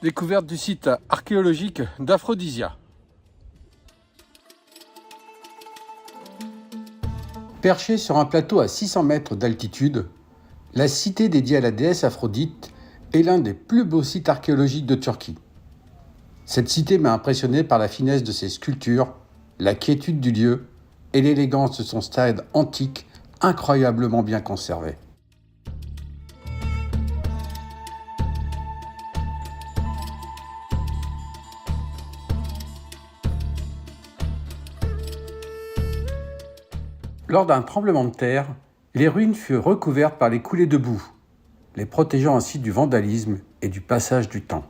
Découverte du site archéologique d'Aphrodisia. Perchée sur un plateau à 600 mètres d'altitude, la cité dédiée à la déesse Aphrodite est l'un des plus beaux sites archéologiques de Turquie. Cette cité m'a impressionné par la finesse de ses sculptures, la quiétude du lieu et l'élégance de son stade antique incroyablement bien conservé. Lors d'un tremblement de terre, les ruines furent recouvertes par les coulées de boue, les protégeant ainsi du vandalisme et du passage du temps.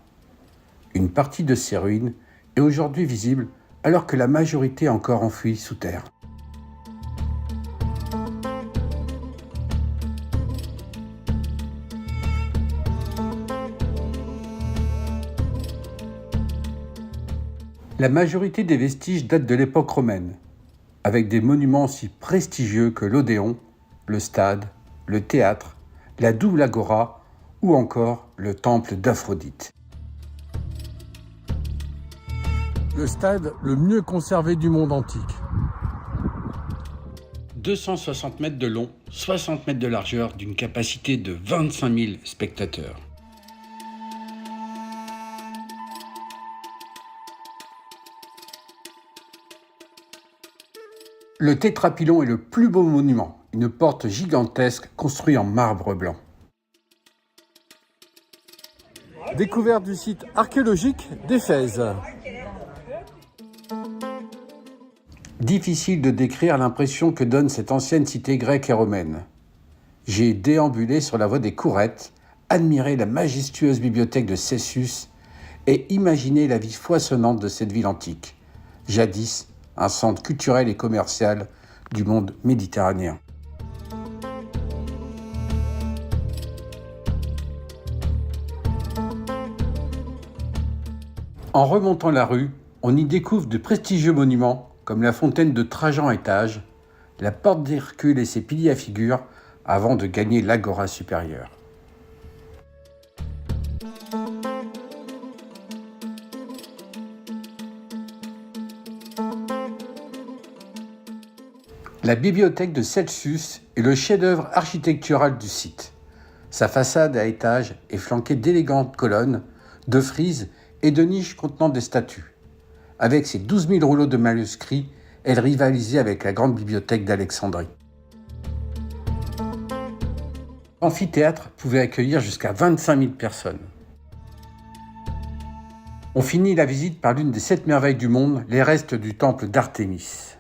Une partie de ces ruines est aujourd'hui visible alors que la majorité est encore enfouie sous terre. La majorité des vestiges datent de l'époque romaine, avec des monuments aussi prestigieux que l'Odéon, le stade, le théâtre, la double agora ou encore le temple d'Aphrodite. Le stade le mieux conservé du monde antique. 260 mètres de long, 60 mètres de largeur, d'une capacité de 25 000 spectateurs. Le tétrapylon est le plus beau monument, une porte gigantesque construite en marbre blanc. Découverte du site archéologique d'Éphèse. Difficile de décrire l'impression que donne cette ancienne cité grecque et romaine. J'ai déambulé sur la voie des Courettes, admiré la majestueuse bibliothèque de Cessus et imaginé la vie foisonnante de cette ville antique, jadis un centre culturel et commercial du monde méditerranéen. En remontant la rue, on y découvre de prestigieux monuments comme la fontaine de Trajan à étages, la porte d'Hercule et ses piliers à figures, avant de gagner l'agora supérieure. La bibliothèque de Celsus est le chef-d'œuvre architectural du site. Sa façade à étages est flanquée d'élégantes colonnes, de frises et de niches contenant des statues. Avec ses 12 000 rouleaux de manuscrits, elle rivalisait avec la grande bibliothèque d'Alexandrie. L'amphithéâtre pouvait accueillir jusqu'à 25 000 personnes. On finit la visite par l'une des 7 merveilles du monde, les restes du temple d'Artémis.